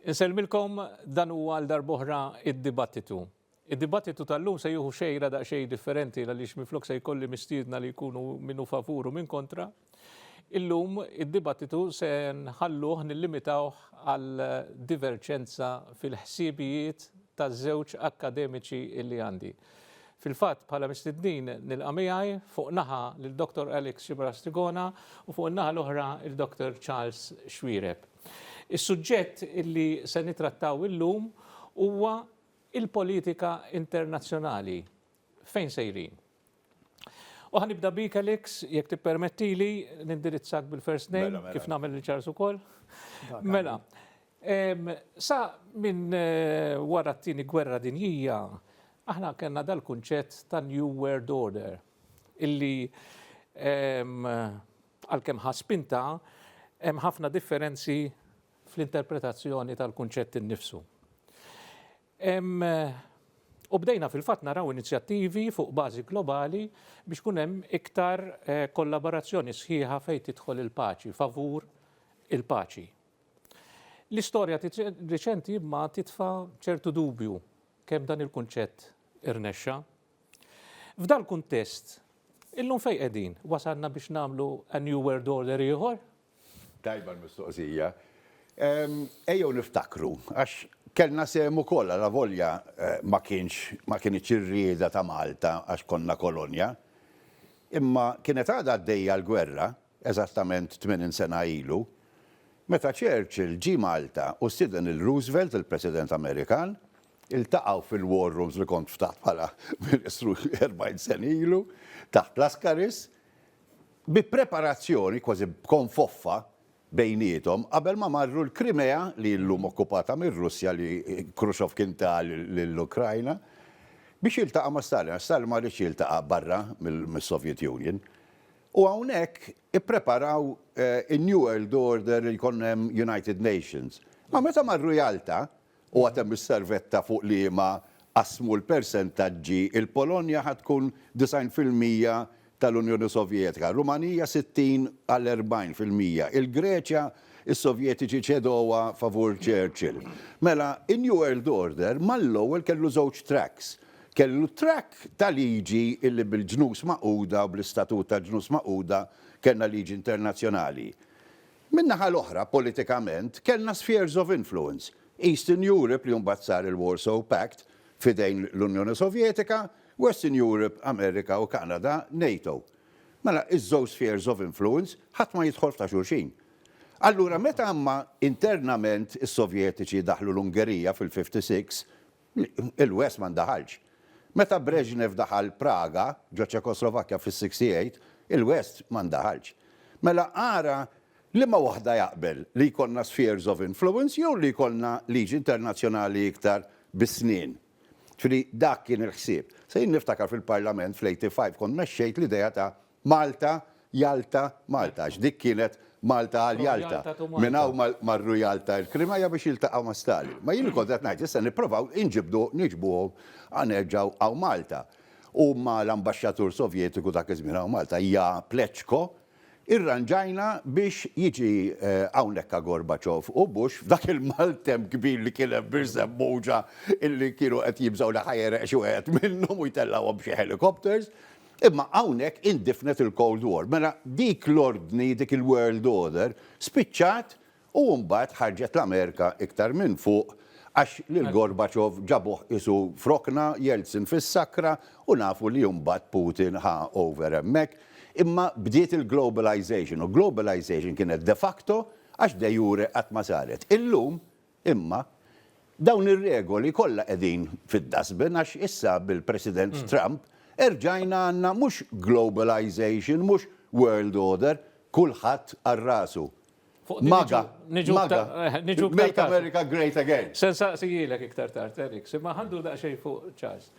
Inselmilkom dan huwa għal darbohra id-dibattitu. Id-dibattitu tal-lum se juhu xejra daqsxejn differenti għaliex miflok se jkolli mistiedna li jkunu minnu favur u minn kontra. Illum id-dibattitu se nħalluh nillimitaw għal diverġenza fil-ħsibijiet taż-żewġ akademiċi illi għandi. Fil-fatt bħala mistednin nil-qamijaj fuq naħa l-Dr. Alex Xibrastigona u fuq naħa l-oħra il-Dr. Charles Xwireb. Is-suġġett illi se nitrattaw illum huwa il-politika internazzjonali. Fejn sejrin? U ħanibda bik Alex, jekk tippermettili nindirizzak bil-first name, kif nagħmel il-Charles ukoll. Mela. Sa minn wara t-tieni gwerra dinjija, aħna kellna dal-kunċett ta' New World Order, illi għalkemm ħaspinta hemm ħafna differenzi fl-interpretazzjoni tal-kunċett innifsu. U bdejna fil-fatt naraw inizjattivi fuq bażi globali biex kun hemm iktar kollaborazzjoni sħiħa fejn tidħol il-paċi, favur il-paċi. L-istorja riċenti imma titfa' ċertu dubju kemm dan il-kunċett irnexxa. F'dal kuntest, illum fejn qegħdin wasalna biex nagħmlu a New World Order ieħor? Tajba l-mistoqsija. Ejjew niftakru, għax kellna semu kollha la volja ma kienx ir-rieda ta' Malta għax konna kolonja, imma kienet għadha għaddejja l-gwerra, eżattament 80 sena ilu, meta Churchill ġi Malta u stiden il-Roosevelt, il-President Amerikan, iltaqgħu fil-war rooms li kont ftaħt bħala Ministru 40 sena ilu, taħt l-Askaris, bi preparazzjoni kważi konfoffa bejnietom, qabel ma marru l-Krimea li llum okkupata mir-Russja li Khrushchev kien ta' l-Ukrajna, biex jiltaqa' ma' Stalin. Stalin ma rridx jiltaqa' barra mill-Soviet Union. U hawnhekk ippreparaw in-New World Order li jkun hemm United Nations. Ma meta marru Jalta u għatem is-servetta fuq li ma qasmu l-persentaġġi, il-Polonja ħad tkun 90% tal-Unjoni Sovjetika, Rumanija 60 għal 40%, il-Greċja is-Sovjetiċi ċedowa favur Churchill. Mela, in-New World Order mal-ewwel kellu żewġ tracks. Kellu track ta' liġi illi bil-ġnus maquda u bl-istatut ta' ġnus maquda kellna liġi internazzjonali. Min-naħa l-oħra, politikament, kellna spheres of influence. Eastern Europe li mbagħad sar il-Warsaw Pact fidejn l-Unjoni Sovjetika, Western Europe, Amerika u Kanada, NATO. Mela, iż-żewġ spheres of influence ħadd ma jidħol ta' xulxin. Allura meta għamma internament is-Sovjetiċi daħlu l-Ungerija fil-56, il-West ma ndaħalx. Meta Brezhnev daħal Praga, ġo Ċekoslovakkja fil-68, il-West ma ndaħalx. Mela ara li ma waħda jaqbel li jkollna spheres of influence jew li jkollna liġi internazzjonali iktar bis-snin. Ċri dak kien il-ħsieb. Se jien niftakar fil-Parlament fl-85 kont mexxejt l-idea ta' Malta, Jalta, Malta. Dik kienet Malta għal Jalta. Minn hawn marru Jalta il-Krimeja biex jiltaqgħu ma' Stalin. Ma jien kont qed ngħid issa nippruvaw niġbuhom għanerġgħu għaw Malta. U ma l-ambaxxatur Sovjetiku dak iż-żmien hawn Malta hija Pleċko, irranġajna biex jiġi hawnhekk Gorbaċov u Bush f'dak il-maltem kbir li kien hemm bir-żebbuġa illi kienu qed jibżgħu li ħajreq xi wieħed minnhom u jtellgħuhom b'xi helicopters, imma hawnhekk indifnet il-Cold War. Mela dik l-ordni, dik il-World Order spiċċat u mbagħad ħarġet l-Amerika iktar minn fuq għax lil Gorbaċov ġabuh isu frokna Jeltsin fis-sakra u nafu li mbagħad Putin ħa over hemmhekk. Imma bdiet il-globalization, u globalization kienet de facto għax de jure qatt ma saret. Illum, imma, dawn ir-regoli kollha qegħdin fid-dasbin għax issa bil-President Trump erġajna għandna mhux globalization, mhux world order, kulħadd ar-rasu. Maga, make America great again. Sensa sijilek iktar tard, Eric, imma ħandu daqsxejn fuq Charles.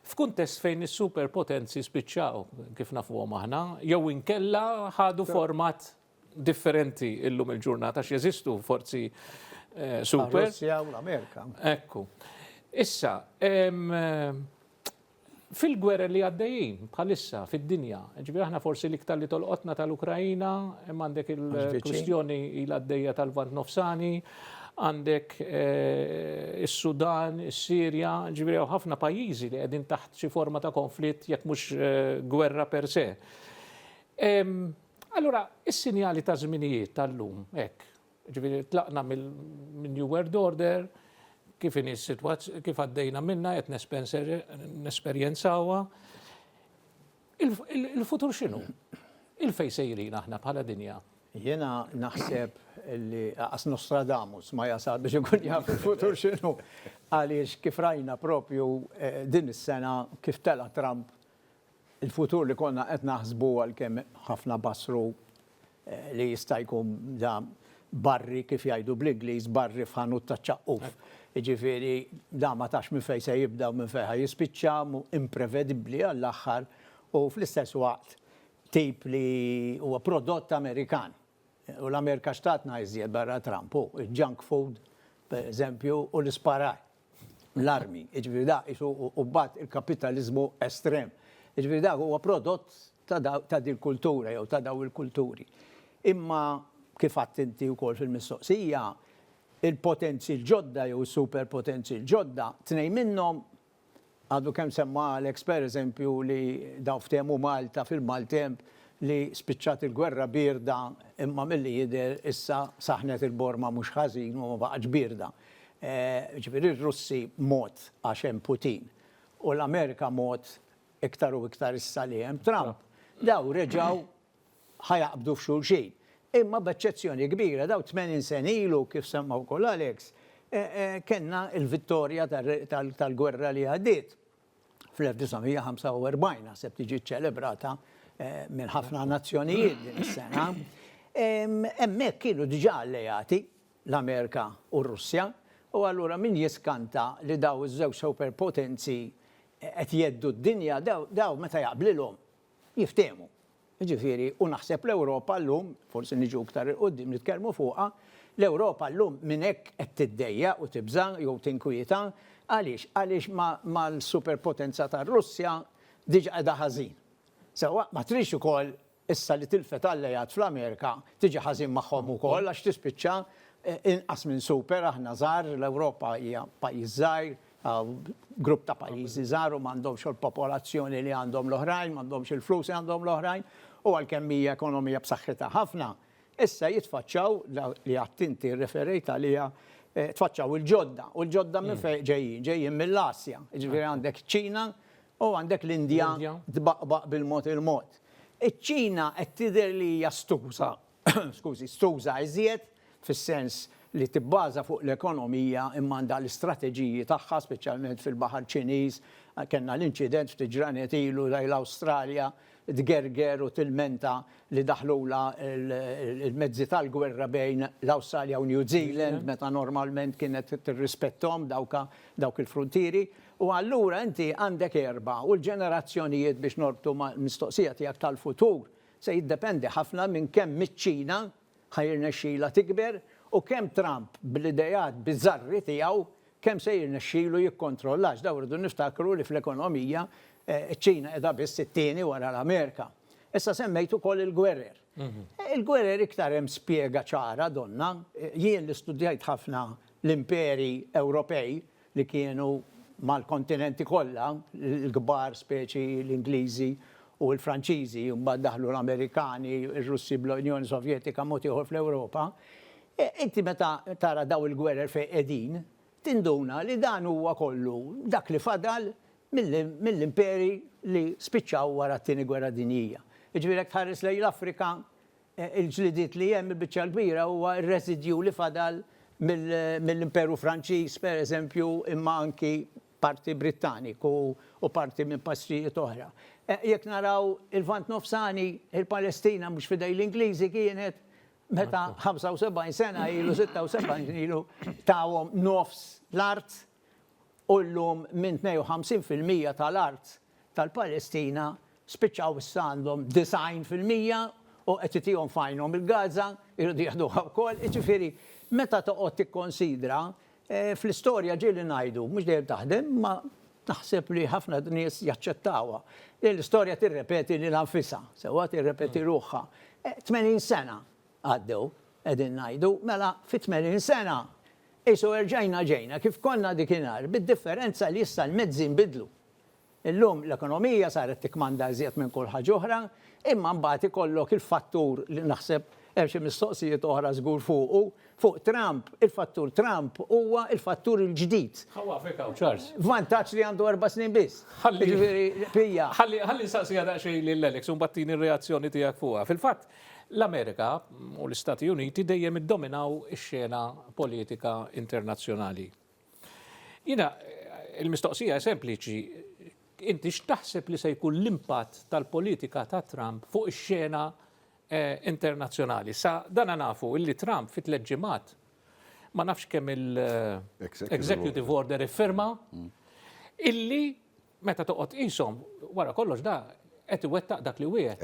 F'kuntest fejn is-superpotenzi spiċċaw kif nafuhom aħna, jew inkella ħadu format differenti illum il-ġurnata x'jeżistu forzi super. Russja u l-Amerika. Ekku. Issa, fil-gwerra li għaddejjin bħalissa fid-dinja, ġifieri aħna forsi l-iktar li tolqotna tal-Ukrajina, hemm għandek il-kwistjoni il għaddejja tal-Vant Nofsani, għandek is-Sudan, is-Sirja, ġifieri hawn ħafna pajjiżi li qegħdin taħt xi forma ta' konflitt jekk mhux gwerra per se. Allura, is-sinjali ta' żminijiet tal-lum, hekk, ġifieri tlaqna mill-New World Order, kif għaddejna minna qed nesperjenzawha. Il-futur x'inhu? Il-fejn sejrin aħna bħala dinja? Jiena naħseb li qas Nostradamus ma jasal biex ikun jaf il-futur x'inhu. Għaliex kif rajna propju din is-sena kif tela Trump il-futur li konna qed naħsbu għalkemm ħafna basru li jista' jkun da barri kif jgħidu bl-Ingliż barri f'ħanut ta' ċaqquf. Jiġifieri da ma tax minn fejn se jibda u minn fejn jispiċċa imprevedibbli għall-aħħar u fl-istess waqt tip li huwa prodott Amerikan. U l-Amerika xtatna jżjed barra Trump, il-junk food, per eżempju, u l-isparar, l-armi. Jiġifieri da u bat il-kapitalizmu estrem. Jiġifieri da huwa prodott ta' din kultura jew ta' daw il-kulturi. Imma kif għadt inti wkoll fil-mistoqsija, il-potenzi l-ġodda jew superpotenzi l-ġodda, tnejn minnhom għadu kemm semma Alex per eżempju li daw ftehmu Malta fil-Maltemp li spiċċat il-gwerra birda imma milli jidher issa saħnet il-borma mhux ħażin u ma baqgħetx birda. Ġifieri r-Russi mod għax hemm Putin u l-Amerika mod iktar u iktar issa li hemm Trump. Daw reġgħu ħajaqbdu f'xulxin. Imma b'eċċezzjoni kbira daw 80 sen ilu kif semma wkoll Alex kellna l-vittorja tal-gwerra li għaddiet fl-1945 naħseb tiġi ċċelebrata minn ħafna nazzjonijiet din is-sena. Hemmhekk kienu diġà alleati l-Amerika u r-Russja u allura min jiskanta li daw iż-żewġ superpotenzi qed jeddu d-dinja daw meta jaqblilhom jiftehmu. Jiġifieri u naħseb l-Ewropa llum, forsi niġu iktar il-qudiem nitkellmu fuqha, l-Ewropa llum minn hekk qed tiddejjaq u tibża jew tinkwieta għaliex mal-superpotenza tar-Russja diġà qiegħda ħażin. Sewwa ma trix ukoll issa li tilfet allejat fl-Amerika tiġi ħażin magħhom ukoll għax tispiċċa inqas minn super aħna żgħar l-Ewropa hija pajjiż żgħir, grupp ta' pajjiżi żgħar u m'għandhomx il-popolazzjoni li għandhom l-oħrajn, m'għandhomx il-flus li għandhom l-oħrajn u għalkemm hija ekonomija b'saħħitha ħafna. Issa jitfaċċaw li għattinti referejt għalija tfaċċaw il-ġodda u l-ġodda minn fejn ġejjin mill-Asja. Ġifieri għandek ċina u għandek l-Indja tbaqbaq bil-mod il-mod. Iċ-Ċina qed tidher li hija stuża, stuża iżjed fis-sens li tibbaża fuq l-ekonomija imma għandha l-istrateġiji tagħha speċjalment fil-Baħar Ċiniż, kellna l-inċident ftit ġranet ilu lejn l-Awstralja tgerger u tilmenta li daħlula il-mezzi tal-gwerra bejn l-Awstralja u New Zealand meta normalment kienet tirrispettom dawk il-frontieri. U allura inti għandek erba' u l-ġenerazzjonijiet biex norbtu mistoqsija tiegħek tal-futur se jiddependi ħafna minn kemm miċ-Ċina ħajrnexxila tikber u kemm Trump bl-idejat biżarri tiegħu kemm se jirnexxielu jikkontrollax. Daw rridu niftakru li fl-ekonomija ċ-Ċina qiegħda biss it-tieni wara l-Amerika. Issa semmejt ukoll il-gwerer. Il-gwerer iktar hemm spjega ċara donna. Jien li studjajt ħafna l-imperi Ewropej li kienu mal-kontinenti kollha, l-kbar speċi l-Ingliżi u l-Franċiżi, u mbagħad daħlu l-Amerikani, ir-Russi bl-Unjoni Sovjetika mod ieħor fl-Ewropa. Inti meta tara daw il-gwerer fejn qegħdin, tinduna li dan huwa kollu dak li fadal mill-imperi li spiċċaw wara t-tieni gwerra dinjija. Jiġifieri jekk tħares lejn l-Afrika, il-ġlidiet li hemm il-biċċa l-kbira huwa r-residju li fadal mill-Imperu Franċiż pereżempju imma anki parti Brittaniku u parti minn pastijiet oħra. Jekk naraw il-Vant Nofsani, il-Palestina mhux fidej l-Ingliżi kienet meta 75 sena ilu 76 ilu tawhom nofs l-art u llum minn 52% tal-art tal-Palestina spiċċaw issa għandhom 90% u qed itihom fajnhom il-Gaza, jridu jieħduha wkoll. Jiġifieri meta toqgħod tikkonsidra fl-istorja ġieli ngħidu mhux dejjem taħdem ma naħseb li ħafna nies jaċċettawha. L-istorja tirrepeti lil anfisha, sewwa tirrepeti ruħha. 80 sena għaddew qegħdin ngħidu, mela fi 80 sena Isu ġejna kif konna dikinhar, bid-differenza li issa l-mezzi nbidlu. Illum l-ekonomija saret tikmanda iżjed minn kull ħaġa oħra, imma mbagħad ikollok il-fattur li naħseb hemm xi mistoqsijiet oħra żgur fuq Trump, il-fattur Trump huwa il-fattur il-ġdid. Charles. Vantaġġ li għandu 4 snin biss. Ħalli saqsija daqsxejn lil-Alex u mbattini r-reazzjoni tiegħek fuqha. Fil-fatt, l-Amerika u l-Istati Uniti dejjem iddominaw ix-xena politika internazzjonali. Jiena il-mistoqsija sempliċi, inti x'taħseb li se jkun l-impatt tal-politika ta' Trump fuq ix-xena internazzjonali? Sa dan nafu illi Trump fit leġġimat ma nafx kemm il-executive order iffirma illi meta toqgħod qishom wara kollox da qed iwettaq dak li wieħed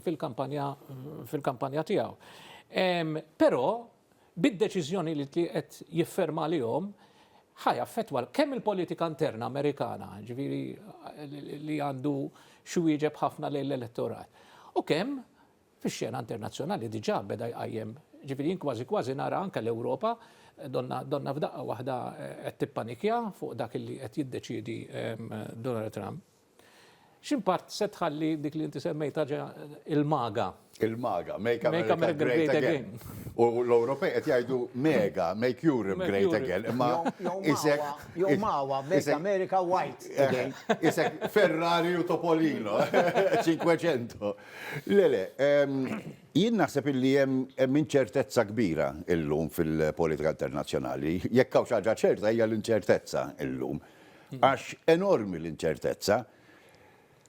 fil-kampanja tiegħu. Però bid-deċiżjoni li qed jifferma lihom ħajaffettwa kemm il-politika interna Amerikana, ġifieri li għandu xwieġeb ħafna lejn l-elettorat. U kemm fix-xena internazzjonali diġà beda jqajjem, ġifieri kważi nara anke l-Ewropa donna f'daqqa waħda qed tippanikja fuq dak li qed jiddeċiedi Donald Trump. X'impatt se tħalli dik li inti semmejta il-maga? Il-maga, make America great again. U l-Ewropej qed jgħidu mega, make Europe great again. Jew mawa, make America white again. Isek Ferrari u Topolino, 500. Lele, jien naħseb illi hemm inċertezza kbira illum fil-politika internazzjonali. Jekk hawn xi ħaġa ċerta hija l-inċertezza illum. Għax enormi l-inċertezza.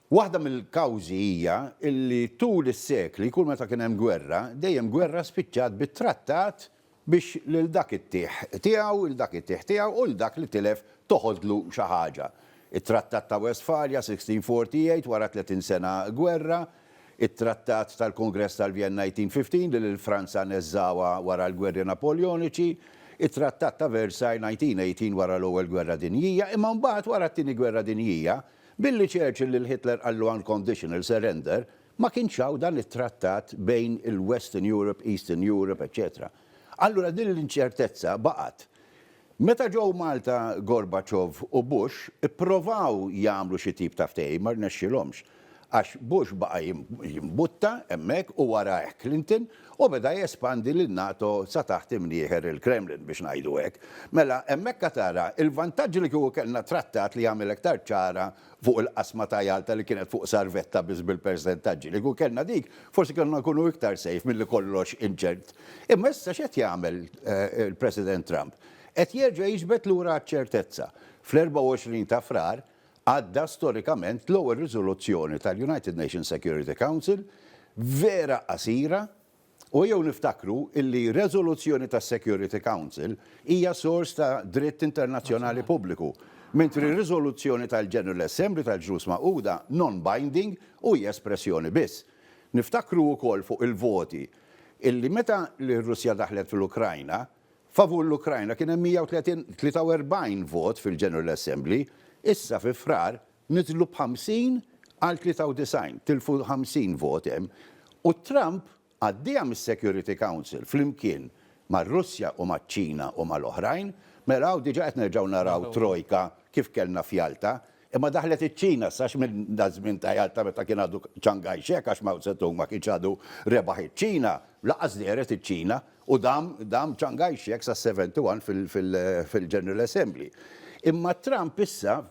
Waħda mill-kawżi hija illi tul is-sekli kull meta kien hemm gwerra, dejjem gwerra spiċċat bit-trattat biex lil dak it-tieħ tiegħu, il dak it-tieħ tiegħu u l dak li tilef toħodlu xi ħaġa. It-Trattat ta' Westfalia 1648 wara 30 sena gwerra, it-Trattat tal-Kongress tal-Vienna 1815 li l-Franza neżżawa wara l-Gwerri Napoleoniċi, it-Trattat ta' Versailles 1918 wara l-ewwel Gwerra Dinjija, imma mbagħad wara t-tieni Gwerra Dinjija billi Churchill lil Hitler għallu unconditional surrender, ma kienx hawn dan it-trattat bejn il-Western Europe, Eastern Europe, etc. Allura din l-inċertezza baqgħet. Meta ġew Malta Gorbachev u Bush ippruvaw jagħmlu xi tip ta' ftehim ma rnexxilhomx. Għax Bush baqa' jimbutta hemmhekk u wara Clinton u beda jespandi lin-NATO sa taħt imnieħer il-Kremlin biex ngħidu hekk. Mela hemmhekk tara il-vantaġġ li kieku kellna trattat li jagħmel iktar ċara fuq il-qasma ta' Jalta li kienet fuq sarvetta biss bil-persentaġġi li kieku kellna dik, forsi kellna nkunu iktar sejf milli kollox inċert. Imma issa x'qed jagħmel il-President Trump? Qed jerġa' jiġbed lura ċ-ċertezza. Fl-24 ta' Frar għadda storikament l-ewwel riżoluzzjoni tal-United Nations Security Council vera qasira u jew niftakru illi riżoluzzjoni tas-Security Council hija sors ta' dritt internazzjonali pubbliku, mentri riżoluzzjoni tal-General Assembly tal-Ġnus Magħquda non-binding u hija espressjoni biss. Niftakru wkoll fuq il-voti illi meta l-Russja daħlet fil-Ukrajna, favur l-Ukrajna kien hemm 143 vot fil-General Assembly. Issa fi Frar nidlu b'50 għal 93, tilfu 50 vot hemm. U Trump għaddija mis-Security Council flimkien mar-Russja u maċ-Ċina u mal-oħrajn, mela diġà qed nerġgħu naraw trojka kif kellna f'Jalta, imma daħlet iċ-Ċina sax minn żmien ta' Jalta meta kien għadu Ċangaj Xek għax Mao Zedong ma kienx għadu rebaħ iċ-Ċina, laqas deret iċ-Ċina u dam Ċangaj Xek sa' 71 fil-General Assembly. Imma Trump issa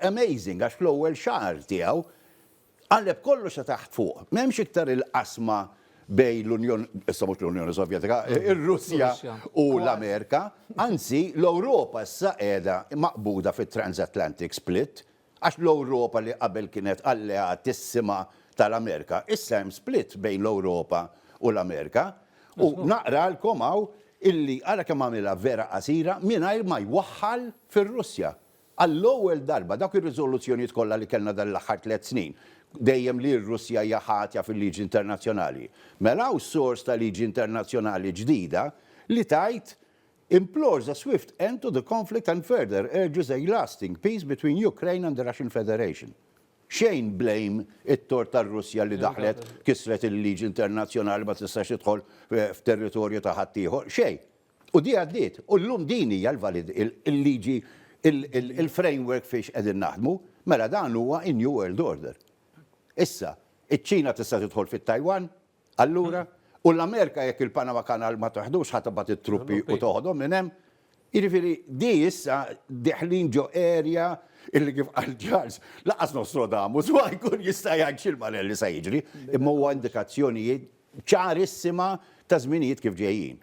amazing għax fl-ewwel xahar tiegħu għalleb kollox taħt fuq. M'hemmx iktar il-qasma bej l-Unjoni, issa mhux l-Unjoni Sovjetika, ir-Russja u l-Amerika, anzi l-Ewropa issa qiegħda maqbuda fit-transatlantic split, għax l-Ewropa li qabel kienet alleatissima tal-Amerika, issa hemm split bejn l-Ewropa u l-Amerika, u naqra l-kom hawn illi għara kemm għamilha vera qasira mingħajr ma jwaħħal fir-Russja. Għall-ewwel darba dak ir-riżoluzzjonijiet kollha li kellna dan l-aħħar 3 snin dejjem li r-Russja hija ħatja fil-liġi internazzjonali. Mela hawn sors ta' liġi internazzjonali ġdida li tajt implores a swift end to the conflict and further urges a lasting peace between Ukraine and the Russian Federation. Xejn blame it-tort tar-Russja li daħlet kisret il-liġi internazzjonali ma tistax tidħol f'territorju ta' ħadd ieħor, xejn. U di għaddiet, u l-lum dini jgħal-valid il-liġi, il-framework fiex qegħdin naħdmu, mela dan huwa in New World Order. Issa, iċ-Ċina tista' tidħol fit-Taiwan, allura, u l-Amerika jekk il-Panama Kanal ma toħdux ħatabat it-truppi u toħodhom minn hemm. Jiġifieri di issa deħlin ġo area illi kif qal Charles, laqas Nostradamus, ma jkun jista' jgħid x'il-manelli se jiġri, imma huwa indikazzjonijiet ċarissima ta' żminijiet kif ġejjin.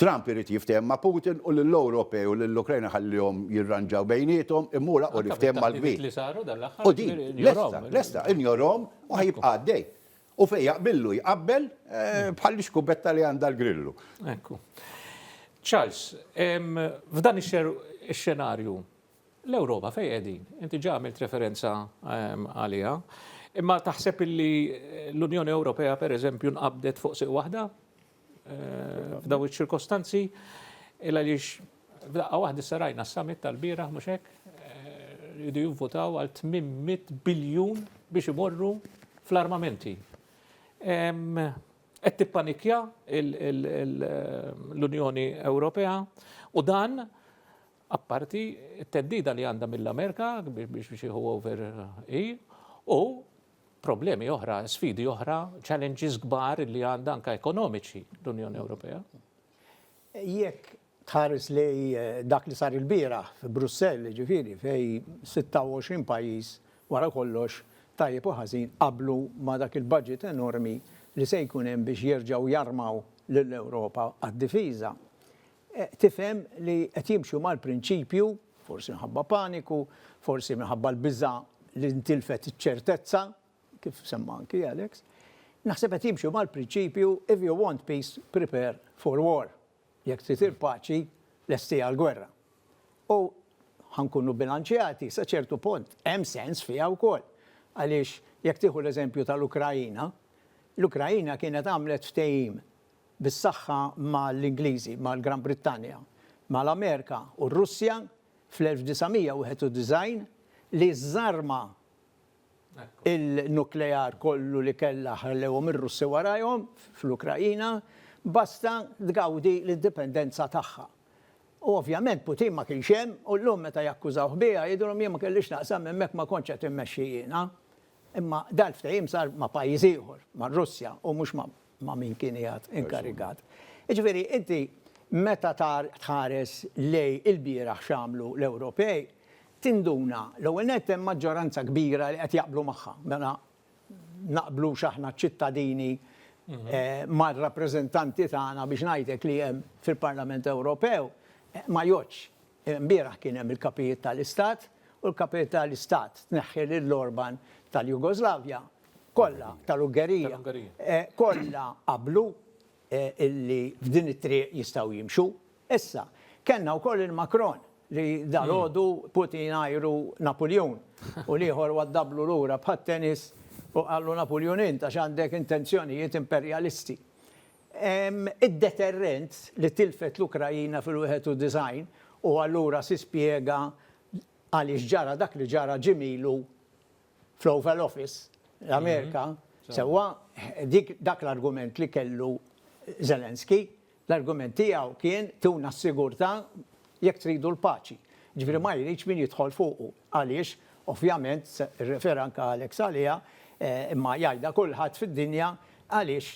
Trump irid jiftehom ma' Putin u l-Ewropej u l-Ukrajna ħallihom jirranġaw bejniethom immura u jiftehom mal-kbir. U din, lesta, injorhom u ħajibqa' għaddej. U fejn jaqbillu jqabbel bħal xkubetta li għandha l-grillu. Ekku. Charles, f'dan ix-xenarju, l-Ewropa fejn qegħdin? Inti ġa għamilt referenza għaliha, imma taħseb illi l-Unjoni Ewropea pereżempju nqabdet fuq siq waħda? F'daw iċ-ċirkostanzi, għaliex f'daqqa waħda sarajna s-summit tal-bieraħ mhux hekk, jridu jivvotaw għal 800 biljun biex imorru fl-armamenti. Qed tippanikja l-Unjoni Ewropea u dan apparti t-teddida li għandha mill-Amerika biex jieħu over u problemi oħra, sfidi oħra, challenges kbar li għandha anke ekonomiċi l-Unjoni Ewropea. Jekk tħares li dak li sar il-bieraħ fi Brussell, ġifieri fej 26 pajjiż wara kollox tajjeb u ħażin qablu ma dak il-budget enormi li se jkun hemm biex jerġgħu jarmaw lill-Ewropa għad-difiża. Tifhem li qed jimxu mal-prinċipju, forsi minħabba paniku, forsi minħabba l-biża' li ntilfet iċ-ċertezza, kif semma anki Alex, naħseb qed jimxu mal-prinċipju if you want peace, prepare for war. Jekk trid il-paċi, lesti għall-gwerra. U ħankunu bilanċjati sa ċertu punt, hemm sens fiha wkoll. Għaliex jekk tieħu l-eżempju tal-Ukrajina, l-Ukrajina kienet għamlet ftehim bis-saħħa mal-Ingliżi, mal-Gran Brittanja, mal-Amerika u r-Russja fl-1991 li żarma il-nuklear kollu li kellha ħallewhom ir-Russi warajhom fl-Ukrajina basta tgawdi l-indipendenza tagħha. U ovvjament Putin ma kienx hemm u llum meta jakkużawh biha jgħidulhom jien ma kellix naqsam hemmhekk ma kontx qed immexxi jiena. Imma dal-ftehim sar ma' pajjiż ieħor, mar-Russja u mhux ma' min kien qiegħed inkarigat. Jiġifieri inti meta tħares lej il-bieraħ x'għamlu l-Ewropej, tinduna l-ewwel nett hemm maġġoranza kbira li qed jaqblu magħha. Mela naqblu aħna ċittadini mar-rappreżentanti tagħna biex ngħidlek li hemm fil-Parlament Ewropew ma jgħodx. Imbieraħ kien hemm il-kapijiet tal-Istat u l-kapijiet tal-Istat tneħħi lill-Orban tal-Jugoslavja kollha tal-Ungerija kollha qablu illi f'din it-triq jistgħu jimxu. Issa kellna wkoll il-Macron li dal-għodu Putin għajru Napoleon u liħor waddablu l-ura bħat-tenis u għallu Napoleonin ta' għandek intenzjonijiet imperialisti. Id-deterrent li tilfet l-Ukrajina fil-91 u allura si spiega għaliex ġara dak li ġara ġimilu fl-Oval Office l-Amerika, sewa dak l-argument li kellu Zelensky, l-argument tiegħu kien tuna s-sigurtà jekk tridu l-paċi. Ġifieri ma jridx min jidħol fuqu. Għaliex, ovvjament, refera anke Alex għaliha, imma jgħidha kulħadd fid-dinja għaliex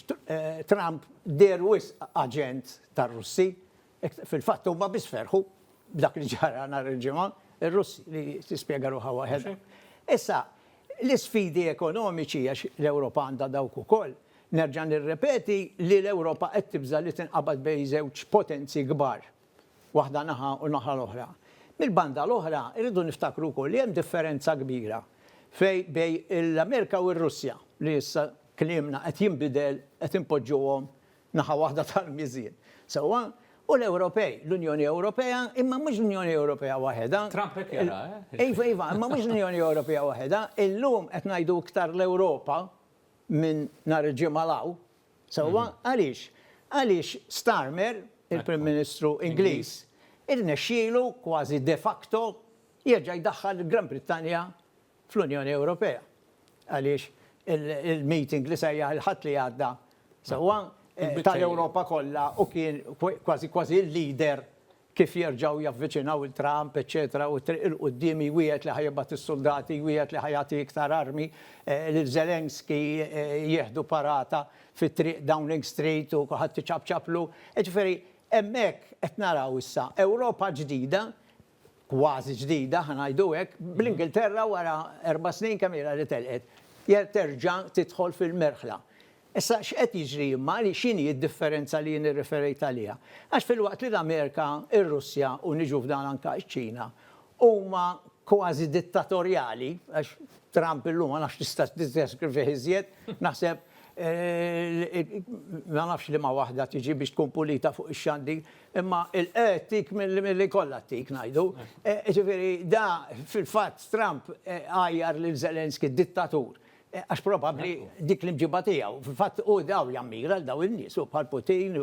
Trump der wisq aġent tar-Russi, fil-fatt huma biss ferħu b'dak li ġara nhar il-ġimgħa ir-Russi li tispjega ruħha waħedha. Issa, l-isfidi ekonomiċi għax l-Ewropa għandha dawk ukoll, nerġa' nirrepeti li l-Ewropa qed tibża li tinqabad bejn żewġ potenzi kbar. Waħda naħa u naħa l-oħra. Mill-banda l-oħra irridu niftakru wkoll li hemm differenza kbira fej bej l-Amerika u r-Russja li issa kliemna qed jinbidel qed impoġġuhom naħa waħda tal-miżjien. Sewwa u l-Ewropej, l-Unjoni Ewropea, imma mhux l-Unjoni Ewropea waħedha. Trump hekk jara, Iva, imma mhux l-Unjoni Ewropea waħedha, illum qed ngħidu iktar l-Ewropa minn nhar il-ġimgħa law. Sewwa għaliex Starmer, il-Prim Ministru Ingliż, irnexxielu kważi de facto jerġa' jdaħħal il-Gran Brittanja fl-Unjoni Ewropea. Għaliex il-meeting li sejjaħ il-ħadd li għadda sewwa tal-Ewropa kollha u kien kważi il-leader kif jerġgħu javviċinaw il-Trump, eċetera, u il-qoddimi wieħed li ħajbat is-soldati, wieħed li ħajati iktar armi, lil Zelensky jieħdu parata fit-triq Downing Street u ħadd tiċabċablu. Ġifieri hemmhekk qed naraw issa Ewropa ġdida, kważi ġdida, ħanajdu hekk, bl-Ingilterra wara 4 snin kemm ilha li telqet, terġa' tidħol fil-merħla. Issa x'qed jiġri imma li x'inhi d-differenza li jien irreferejt għaliha. Għax fil-waqt li l-Amerika, ir-Russja u niġu f'dan anke ċ-Ċina huma kważi dittatorjali, għax Trump illum ma nafx tista' tiddeskrivi iżjed, naħseb ma nafx li ma waħda tiġi biex tkun pulita fuq ix-xandi, imma il-tik milli kollha tik ngħidu. Ġifieri da fil-fatt Trump għajjar lil Zelensky dittatur. Għax probabbli dik l-imġiba tiegħu. Fil-fatt u daw jammira l daw il-nies u bħal Putin u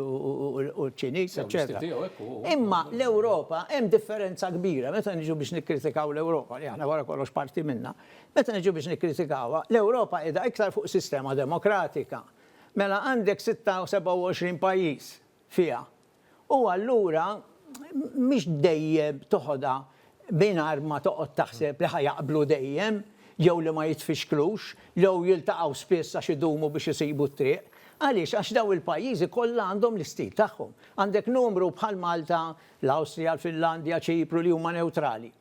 l-Ċiniż, eċetera. Imma l-Ewropa hemm differenza kbira meta niġu biex nikkritikaw l-Ewropa, li aħna wara kollox parti minnha. Meta niġu biex nikkritikawha, l-Ewropa qiegħda iktar fuq sistema demokratika. Mela għandek 26 pajjiż fiha. U allura mhix dejjem toħodha mingħajr ma toqgħod taħseb li ħajaqblu dejjem, jew li ma jitfixklux, jew jiltaqgħu spiss għax idumu biex isibu t-triq. Għaliex għax daw il-pajjiżi kollha għandhom l-istil tagħhom. Għandek numru bħal Malta, l-Awstrija, l-Finlandja, Ċipru li huma neutrali.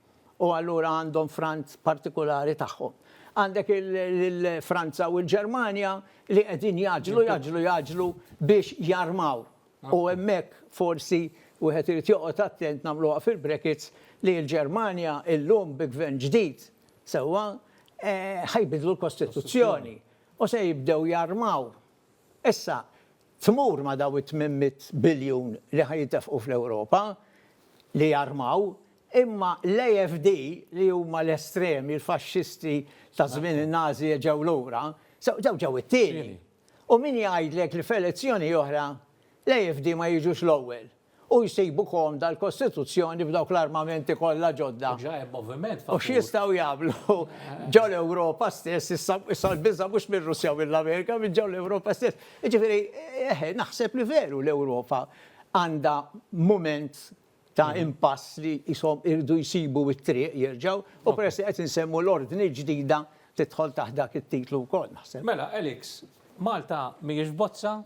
U allura għandhom frant partikolari tagħhom. Għandek il-Franza u l-Ġermanja li qegħdin jaġlu biex jarmaw. U hemmhekk forsi wieħed irid joqgħod attent nagħmluha fil-brackets li l-Ġermanja illum bi gvern ġdid sewwa ħajbidlu l-Kostituzzjoni u se jibdew jarmaw. Issa, tmur ma daw 800 biljun li ħajtefqu fl-Ewropa li jarmaw, imma l-AFD li huma l-estremi, il-faxxisti ta' żmien in-Nazi ġew lura, daw ġew it-tieni. U min jgħidlek li f'elezzjoni oħra l-AFD ma jiġux l-ewwel. U jsibu komda l-Kostituzzjoni b'dawk l-armamenti kollha ġodda. U x'jistgħu jagħmlu ġew l-Ewropa stess, issa l-biża mhux mir-Russja u mill-Amerika, minn ġew l-Ewropa stess. Jiġifieri naħseb li veru l-Ewropa għandha mument ta' impass li jisom irdu jsibu it-triq jerġgħu u peress li qed insemmu l-ordni ġdida tidħol taħt dak it-titlu wkoll naħseb. Mela, Alex, Malta mhijiex bozza,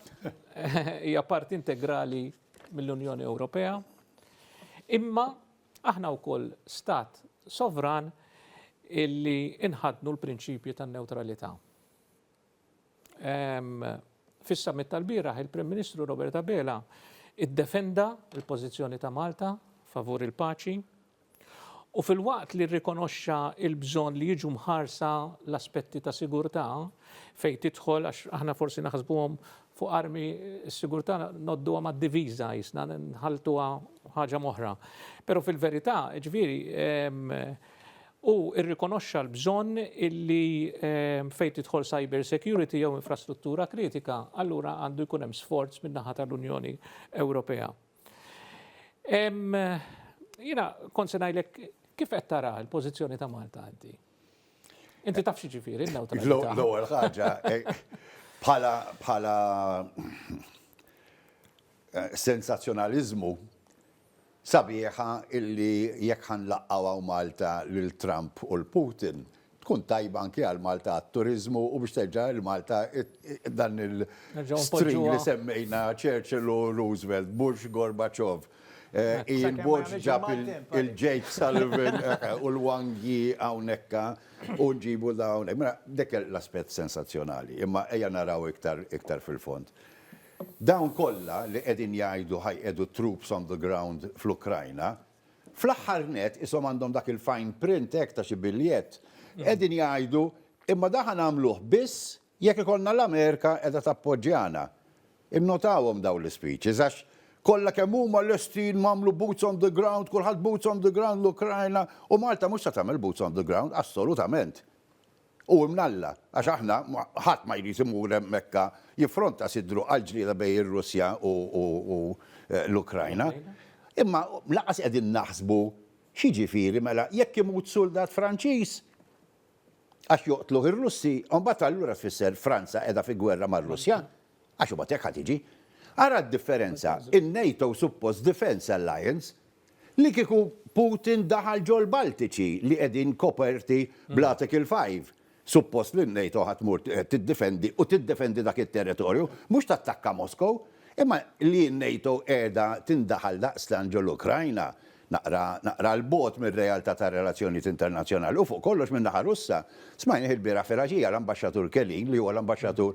hija parti integrali mill-Unjoni Ewropea, imma aħna wkoll stat sovran illi inħadnu l-prinċipju tan-neutralità. Fis-summit tal-bieraħ il-Prim Ministru Robert Abela iddefenda l-pożizzjoni ta' Malta favur il-paċi u fil-waqt li rrikonoxxa il-bżonn li jiġu mħarsa l-aspetti ta' sigurtà fejn tidħol għax aħna forsi naħsbuhom fuq armi s-sigurtà nodduha mad-diviża jisna nħaltuha ħaġa moħra. Però fil-verità, ġifieri, u rrikonoxxa l-bżonn illi fejn tidħol cyber security jew infrastruttura kritika, allura għandu jkun hemm sforz min-naħa tal-Unjoni Ewropea. Jiena kont se ngħidlek kif qed tara l-pożizzjoni ta' Malta għaddi? Inti taf xi ġifieri n-newtralità. L-ewwel ħaġa bħala sensazzjonaliżmu sabiħa illi jekk ħanlaqqgħu Malta lil Trump u l-Putin tkun tajba anke għal Malta għat-turiżmu u biex terġa' l-Malta dan il-string li semmejna Churchill u Roosevelt, Bush, Gorbachev. Ian Bush ġab il-Jake Sullivan u l-Wangi hawnhekk u nġibu dawn. Dik l-aspett sensazzjonali, imma ejja naraw iktar fil-fond. Dawn kollha li qegħdin jgħidu ħajqedu troops on the ground fl-Ukrajna, fl-aħħar net ishom għandhom dak il-fine print hekk ta' xi biljett, qegħdin jgħidu imma daħan nagħmluh biss jekk ikollna l-Amerika qiegħda tappoġġjana. Innotawhom dawn l-speeches għax kollha kemm huma l-estin mamlu boots on the ground, kulħadd boots on the ground l-Ukrajna u Malta mhux se tagħmel boots on the ground, assolutament. U mnalla, għax aħna ħadd ma jrid imur hemmhekk jiffronta sidru għal ġlieda bejn ir-Russja u l-Ukrajna. Imma laqas qegħdin naħsbu x'jiġifieri mela jekk imut soldat Franċiż għax joqtluh ir-Russi, u mbagħad allura tfisser Franza qiegħda fi gwerra mar-Russja, għax u bagħad hekk ħad tiġi. Ara d-differenza, il-NATO suppost Defense Alliance li kieku Putin daħal ġol Baltiċi li qegħdin koperti bl-Article 5. Suppost li n-NATO ħatmur tiddefendi u tiddefendi dak il-territorju, mux tattakka Moskow, imma li n-NATO qiegħda tindaħal daqstan ġol-Ukrajna, naqra l-bot mir-realtà ta' relazzjonijiet internazzjonali u fuq kollox minn naħa Russa. Smajni il-bira feraġija l-ambasċatur Kelin li huwa l-ambasċatur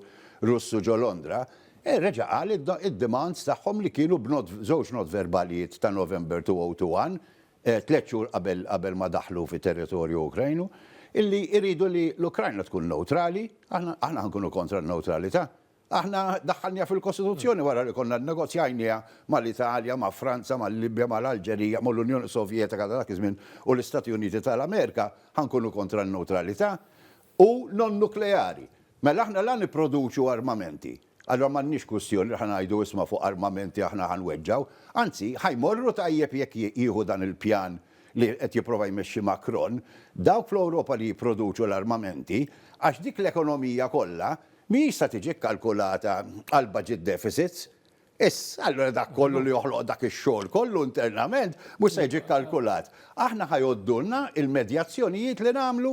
Russu ġo Londra, reġa' qal id-demands tagħhom li kienu żewġ not verbalijiet ta' November 2021, 3 xhur qabel ma daħlu fit-territorju Ukrajnu, illi iridu li l-Ukrajna tkun neutrali, aħna nkunu kontra n-neutralità. Aħna daħħalnija fil-Kostituzzjoni wara li konna negozjajnija mal-Italja, ma' Franza, mal-Libja, mal-Alġerija, mal-Unjoni Sovjetika ta' dak iż-żmien u l-Istati Uniti tal-Amerika ħankunu kontra n-neutralità u non-nukleari. Mela aħna la nipproduċu armamenti. Allora m'għandniex kwestjoni li ħanajdu isma' fuq armamenti aħna ħanweġġaw, anzi ħajmorru tajjeb jekk jieħu dan il-pjan li qed jipprova jmexxi Macron, dawk fl-Ewropa li jipproduċu l-armamenti, għax dik l-ekonomija kollha mhijiex se tiġi kkalkulata għal budget deficits. Allora dak kollu li joħloq dak ix-xogħol kollu internament mhux se jiġi kkalkulat. Aħna ħajoddulna il-medjazzjonijiet li nagħmlu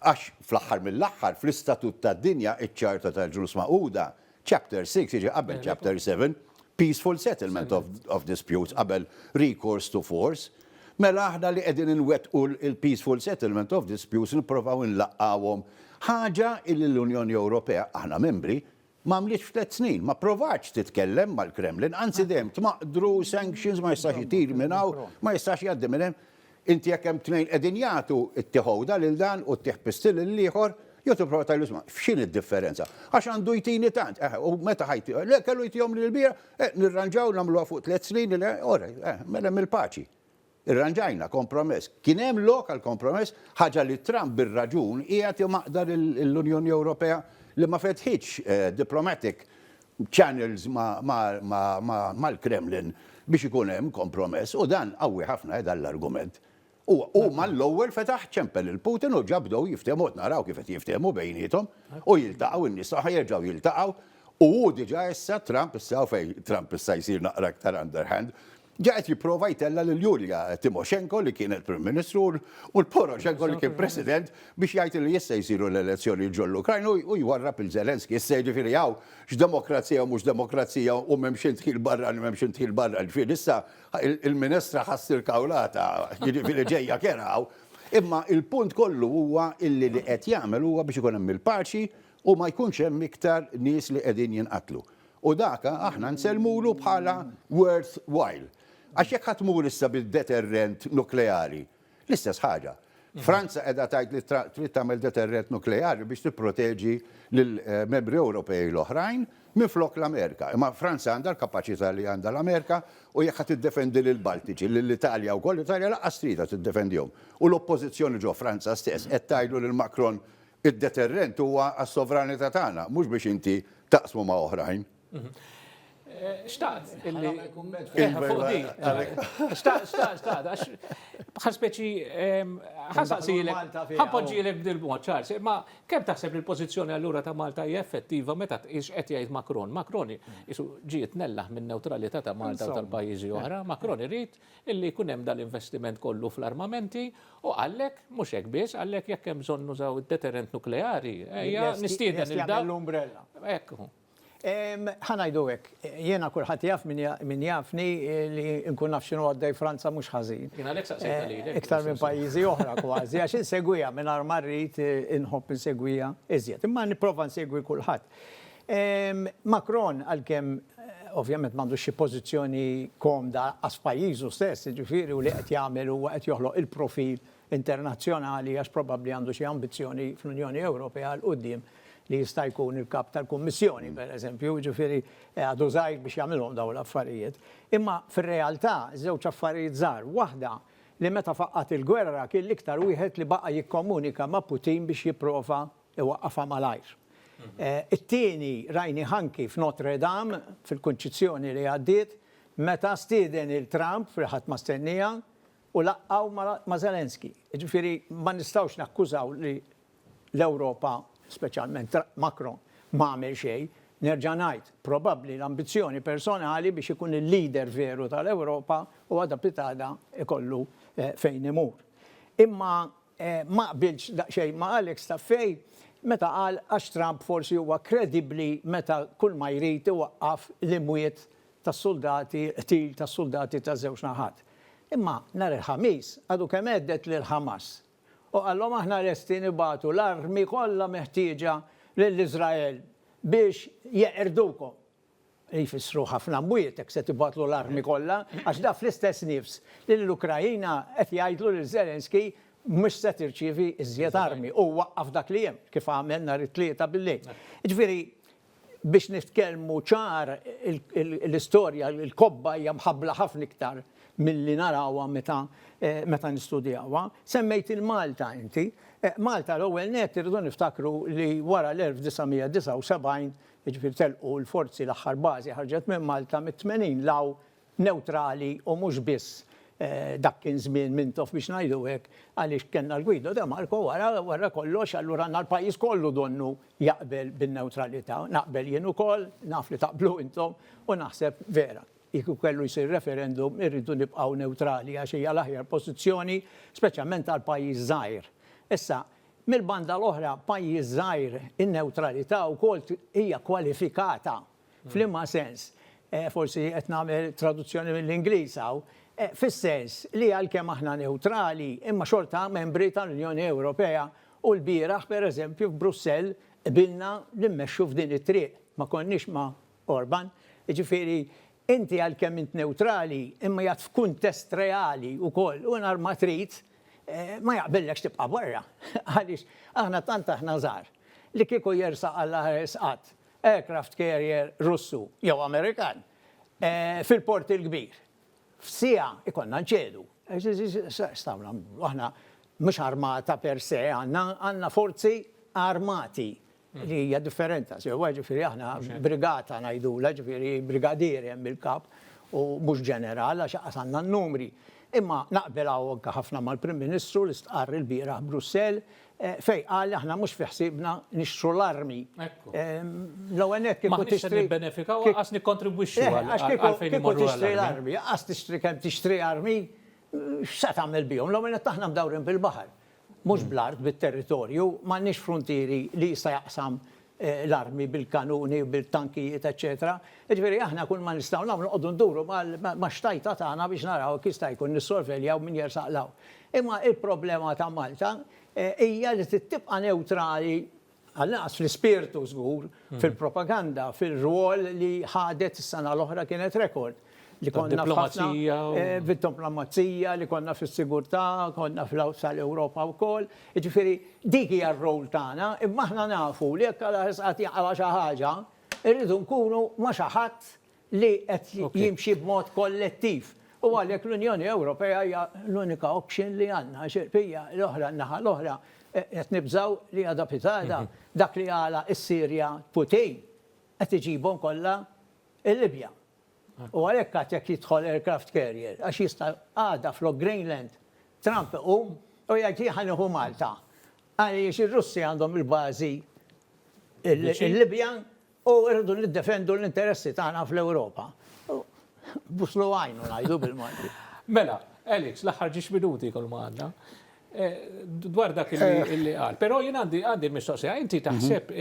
għax fl-aħħar mill-aħħar fl-Istatut tad-Dinja iċ-Ċarta tal-Ġnus Magħquda, Chapter 6 jiġi qabel Chapter 7, Peaceful Settlement of Disputes qabel Recourse to Force. Mela aħna li qegħdin inwettqu il-Peaceful Settlement of Disputes nipprovaw inlaqqawhom ħaġa illi l-Unjoni Ewropea aħna membri m'għamlitx f'3 snin, ma provax titkellem mal-Kremlin, anzi dejjem tmaqdru sanctions ma jistax jitir minn hawn, ma jistax jgħaddi minn hemm. Inti jekk hemm tnejn qegħdin jagħtu t-tieħoda lil dan u t-tieħ lil ieħor, jew tipprova tajlu isma' f'x'in id-differenza? Għax għandu jtini tant, u meta ħajti, le kellu jtihom lil bira, nirranġaw nagħmluha fuq 3 snin, ora, mela mill-paċi. Irranġajna kompromess. Kien hemm lokal kompromess, ħaġa li Trump bir-raġun qiegħed maqdar l-Unjoni Ewropea li ma fetħitx diplomatic channels mal-Kremlin biex ikun hemm kompromess u dan qawwi ħafna dan l-argument. U mal-ewwel fetaħ ċempel il-Putin u ġabdew jiftehmu naraw kif qed jiftehmu bejniethom u jiltaqgħu in-nies jerġgħu jiltaqgħu u diġà issa Trump issa fejn Trump issa jsir naqra aktar underhand. Ġaqet jipprova jtella lil Julia Timoshenko li kienet Prim Ministru u l-Poroshenko li kien President biex jgħid li jista' jsiru l-elezzjoni ġol l-Ukrajna u jwarrab il-Zelenski issa jiġifieri hawn x'demokrazija u mhux demokrazija u m'hemmx intħil barra li m'hemmx intħil barra. Ġifieri issa il-Ministra ħassir kawlata jiġifieri ġejja kera hawn. Imma il-punt kollu huwa illi li qed jagħmel huwa biex ikun hemm il-paċi u ma jkunx hemm iktar nies li qegħdin jinqatlu. U daka aħna nsellmulu bħala worthwhile. Għax jekk ħatmur issa bil-deterrent nukleari, l-istess ħaġa. Franza qiegħda tgħid li trid tagħmel deterrent nukleari biex tipproteġi lill-membri Ewropej l-oħrajn minflok l-Amerika. Imma Franza għandha l-kapaċità li għandha l-Amerika u jekk ħad tiddefendi lill-Baltiċi, lill-Italja wkoll l-Italja laqqas trida tiddefendihom. U l-oppożizzjoni ġo Franza stess qed tgħidu lil Macron id-deterrent huwa għas-sovranità tagħna, mhux biex inti taqsmu ma' oħrajn. Xtaqt, illi. Xtaqt, ħaspeċi, ħasaqsilek, ħappoġġilek b'dil-mod ċars, ma kemm taħseb li l-pożizzjoni allura ta' Malta hija effettiva meta qed jgħid Macron. Macron isu ġiet nellaħ minn neutralità ta' Malta u tal-pajjiżi oħra. Macron irid illi jkun hemm dal-investiment kollu fl-armamenti u għallek mhux hekk biss, għallek jekk hemm bżonn nużaw id-deterrent nukleari, nistieden il-dawl. Ekku. ħanajdu hekk, jiena kulħadd jaf min jafni li nkun naf x'inhu għaddej Franza mhux ħażin. Jiena għalhekk saqsejta lilek. Iktar minn pajjiżi oħra kważi għax insegwija mingħajr ma rrid inħobb insegwija iżjed. Imma nipprova nsegwi kulħadd. Macron għalkemm ovvjament m'għandux xi pożizzjoni komda għas pajjiżu stess, ġifieri u li qed jagħmel huwa qed joħloq il-profil internazzjonali għax probabbli għandu xi ambizzjoni fl-Unjoni Ewropea l qudiem li jista' jkun il-kap tal-Kummissjoni, pereżempju, ġifieri għadu żgħir biex jagħmilhom dawn l-affarijiet. Imma fir-realtà żewġ affarijiet żgħar. Waħda li meta faqqat il-gwerra kien l-iktar wieħed li baqa' jikkomunika ma' Putin biex jipprova iwaqqafha malajr. It-tieni rajni ħanki f'Notre Dame fil-kunċizzjoni li għaddiet meta stieden il-Trump fil-ħadd ma stennija u laqqaw ma' Zelensky. Ġifieri ma nistgħux nakkużaw li l-Ewropa speċjalment Macron ma għamel xejn, nerġa' ngħid, probabbli l-ambizzjoni personali biex ikun il-leader veru tal-Ewropa u għada pitada ikollu fejn imur. Imma ma qbilx daqsxejn ma' Alex Taffej meta qal għax Trump forsi huwa kredibbli meta kull ma jrid iwaqqaf l-imwiet tas-soldati, qtil tas-soldati ta' żewġ naħat. Imma nhar il-ħamis għadu kemm għeddet lil Hamas u qallhom aħna lesti nibagħtu l-armi kollha meħtieġa lill-Iżrael biex jeqirdukom. Jfissru ħafna mwiet hekk se tibgħatlu l-armi kollha għax da fl-istess nifs li l-Ukrajina qed jgħidlu lil Zelensky mhux se tirċievi iżjed armi u waqqaf dak li hemm kif għamel nhar it-tlieta bil-lejl. Ġifieri biex nitkellmu ċar l-istorja, l-kobba hija mħabbla ħafna iktar milli narawha meta nistudjawha. Semmejt il-Malta inti. Malta l-ewwel net irridu niftakru li wara l-1979 jiġifieri telqu l-forzi l-aħħar bażi ħarġet minn Malta mit-80 law neutrali u mhux biss dak kien żmien mintof biex ngħidu hekk għaliex kellna l-Guido de Marco wara kollox allura għandna l-pajjiż kollu donnu jaqbel bin-newtralità. Naqbel jien ukoll, naf li taqblu intom u naħseb vera. Jekk kellu jsir referendum irridu nibqgħu neutrali għax hija l-aħjar pożizzjoni speċjalment għal pajjiż żgħir. Issa, mill-banda l-oħra pajjiż żgħir in-newtralità wkoll hija kwalifikata fl-imma sens. Forsi qed nagħmel traduzzjoni mill-Ingliż hawn. Fis-sens li għalkemm aħna neutrali imma xorta membri tal-Unjoni Ewropea u l-bieraħ pereżempju f'Brussell qbilna li mmexxu f'din it-triq ma konniex ma' Orban. Jiġifieri inti għalkemm int neutrali imma jgħid f'kuntest reali wkoll u nhar ma trid ma jaqbillekx tibqa' barra. Għaliex aħna tant aħna żgħar li kieku jersaq għall sqat aircraft carrier Russu jew Amerikan fil-port il-kbir. F'sija ikonna nċedu. Stawna, aħna mhux armata per se, għandna forzi armati li hija differenta. Ġifieri aħna brigata ngħidula, ġifieri brigadieri hemm il-kap u mhux ġeneral għax għandna n-numri. Imma naqbel hawn ħafna mal-Prim Ministru li stqarr il-bieraħ Brussell fej qal aħna mhux fi ħsiebna nixtru l-armi. L-ewwel nett kieku tixtri benefikaw għas nikkontribwixxu għal fejn imorru tixtri l-armi, għas tixtri kemm tixtri armi x'se tagħmel bihom. L-ewwel nett aħna mdawrin bil-baħar. Mhux bl-art bit-territorju, m'għandniex frontieri li jista' jaqsam l-armi bil-kanuni, bil-tankijiet, eccetera. Ġifieri aħna kull ma nistgħu nagħmlu nqogħdu nduru ma' xtajta tagħna biex naraw kif jista' jkun nissorveljaw min jersaq law. Imma il-problema ta' Malta hija li tibqa' neutrali għal-naqas fl-ispirtu żgur, fil-propaganda, fil-rwol li ħadet is-sena l-oħra kienet rekord. Li konna fid-diplomazija, li konna fis-sigurtà, konna fl-Ewropa wkoll. Jiġifieri dik hija r-rol tagħna, imma aħna nafu li jekk qed jaqra xi ħaġa, irridu nkunu ma' xi ħadd li qed jimxi b'mod kollettiv. U għalhekk l-Unjoni Ewropea hija l-unika option li għandna xirpija l-oħra naħa l-oħra qed nibżgħu li għadha pitada dak li għala s-Sirja Putin qed iġibhom kollha il-Libja. U għalhekk għad jekk jidħol aircraft carrier għax jista' għada flok Greenland Trump u jgħid ħanieħu Malta. Għaliex ir-Russi għandhom il-bażi il-Libja u rridu niddefendu l-interessi tagħna fl-Ewropa. Buslu għajnu ngħidu bil-Malti. Mela, Alex, l-aħħar ġiex minuti kol ma għandna. Dwar dak illi qal. Però jien għandi mistoqsija, inti taħseb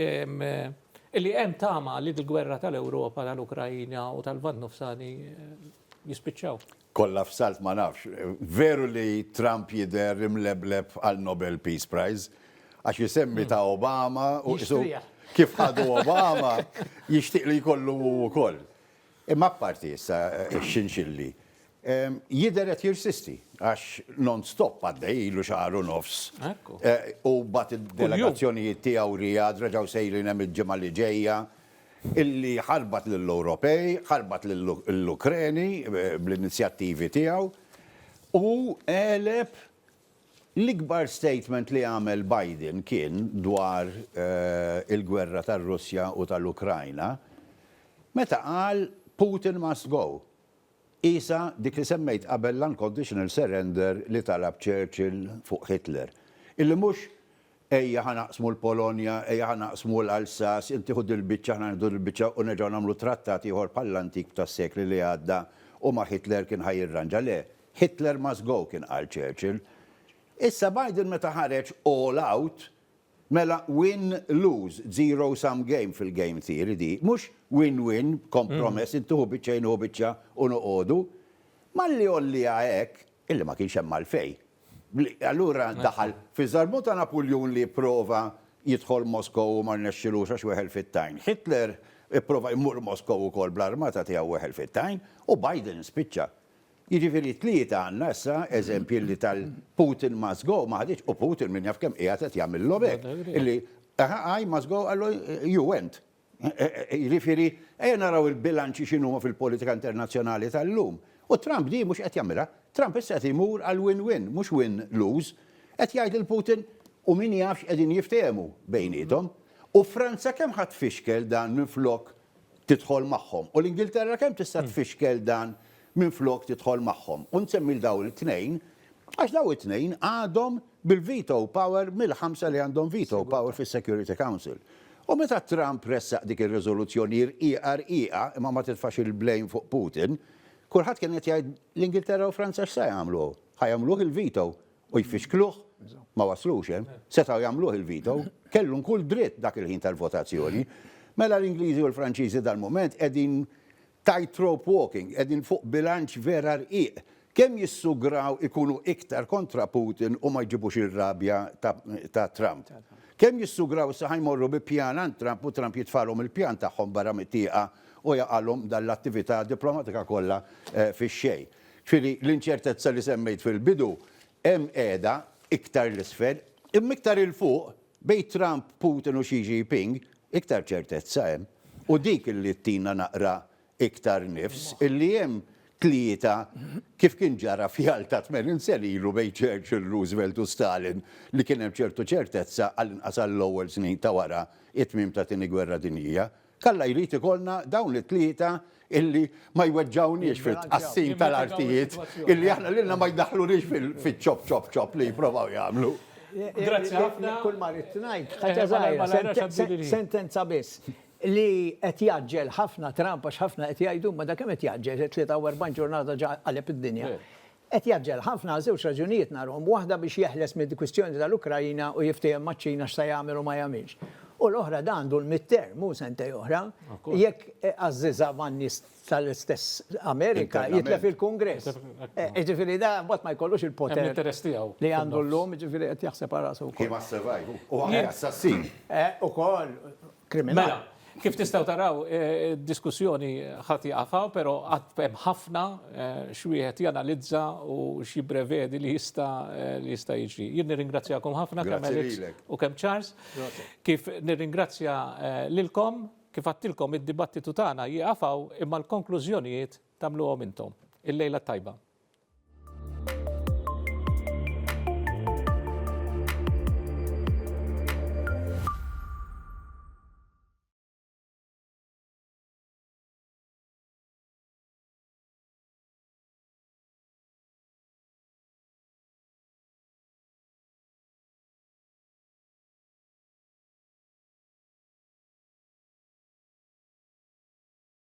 illi hemm tama li l-gwerra tal-Ewropa, tal-Ukrajna u tal-Vant Nofsani jispiċċaw. Kollha f'salt ma nafx. Veru li Trump jidher imlebleb għal Nobel Peace Prize għax jisemmi ta' Obama u kif ħadu Obama jixtieq li jkollu wkoll. Imma apparti issa x-xinxilli. Jidher qed jirsisti għax non-stop għaddej ilu xahar u nofs. U bat id-delegazzjonijiet tiegħu Riyad reġgħu sejrin hemm il-ġimgħa li ġejja illi ħarbat lill-Ewropej, ħarbat lill-Ukreni bl-inizjattivi tiegħu u għeleb l-ikbar statement li għamel Biden kien dwar il-gwerra tar-Russja u tal-Ukrajna meta qal Putin must go. Isa dik li semmejt qabel l-unconditional surrender li talab Churchill fuq Hitler. Illi mhux ejja ħanaqsmu l-Polonja, ejja ħanaqsmu l-Alsas, inti ħud il-bicċa, ħanħdu il-bicċa u nerġgħu nagħmlu trattati ieħor bħall-antik tas-sekli li għadda u ma Hitler kien ħajirranġa le. Hitler must go kien qal Churchill. Issa Biden meta ħareġ all out, mela win-lose, zero-sum game fil-game theory di, mux win-win, kompromess, inti hu biċċa jnu biċċa u noqogħdu, malli olli għajek, illi ma kienx hemm malfej. Allura daħal fi żarmu ta' Napoleon li prova jidħol Moskow u ma rnexxilux għax weħel fit-tajn. Hitler prova jmur Moskow ukoll bl-armata tiegħu weħel fit-tajn u Biden spiċċa. Jiġifieri tlieta għandna issa eżempji li tal-Putin must go ma ħadiġ u Putin min jaf kemm qiegħed qed jagħmilhom hekk. Illi I must go allo you went. Jiġifieri ejja naraw il-bilanċi x'inhuma fil-politika internazzjonali tal-lum. U Trump di mhux qed jagħmilha. Trump issa qed imur għal win-win, mhux win-lose. Qed jgħid il-Putin u min jafx qegħdin jiftehmu bejniethom. U Franza kemm ħadd tfixkel dan minflok tidħol magħhom. U l-Ingilterra kemm tista' tfixkel dan minflok tidħol magħhom. U nsemmi daw it-tnejn, għax daw it-tnejn għadhom bil-veto power mill-5 li għandhom veto power fis-Security Council. U meta Trump ressaq dik ir-riżoluzzjoni rqiqa imma ma titfax il-blame fuq Putin, kulħadd kien qed jgħid l-Ingilterra u Franza x'se jagħmlu? Ħajamluh il-veto u jfixkluh ma waslux hemm, setgħu jagħmluh il-veto, kellhom kull dritt dak il-ħin tal-votazzjoni. Mela l-Ingliżi u l-Franċiżi dal-mument qegħdin tightrope walking, qegħdin fuq bilanċ vera rqiq. Kemm jissugraw ikunu iktar kontra Putin u ma jġibux ir-rabja ta' Trump. Kemm jissugraw issa ħajmorru bi pjan għand Trump u Trump jitfarhom il-pjan tagħhom barra mit-tieqa u jaqalhom dal-attività diplomatika kollha fix-xejn. Ġifieri l-inċertezza li semmejt fil-bidu hemm qiegħda iktar l-isfel, imma iktar il-fuq bejn Trump, Putin u Xi Jinping iktar ċertezza hemm. U dik illi ttina naqra iktar nifs illi hemm tlieta kif kien ġara f'Jalta 80 sen ilu bejn Churchill, Roosevelt u Stalin li kien hemm ċertu ċertezza għall-inqas għall-ewwel snin ta' wara it-tmiem ta' tieni gwerra dinjija. Kalla jrid ikollna dawn it-tlieta illi ma jweġġawniex fil-tqassim tal-artijiet, illi aħna lilna ma jdaħlunix fil-ċop li jipprovaw jagħmlu. Grazzi ħafna. Kull ma rrid ngħid ħaġa żgħira, sentenza biss. Li qed jaġġel ħafna Trump għax ħafna qed jgħidu ma dak kemm qed jaġġel 43 ġurnata qaleb id-dinja. Qed jaġġel ħafna żewġ raġunijiet narhom, waħda biex jeħles mid-kwistjoni tal-Ukrajina u jiftehim maċ-Ċina x'se jagħmel u ma jagħmilx. U l-oħra dan għandu l-midterm u sentej oħra, jekk għażiża man-nies tal-istess Amerika jitlef il-Kongress. Ġifieri da mbagħad ma jkollux il-poter li għandu llum, ġifieri qed jaħseb rasa wkoll. Kien ma survive u assassin. Ukoll kriminali. Kif tistaw taraw, diskussjoni ħati għafaw, pero għatbem ħafna xwieħed janalizza u xi brevedi li jista jiġri. Jien nirringrazzjakom ħafna kemm Alex u kemm Charles. Kif nirringrazzja lilkom, kif għattilkom id-dibattitu tagħna jieqafaw imma l-konklużjonijiet tagħmluhom intom. Il-lejla tajba.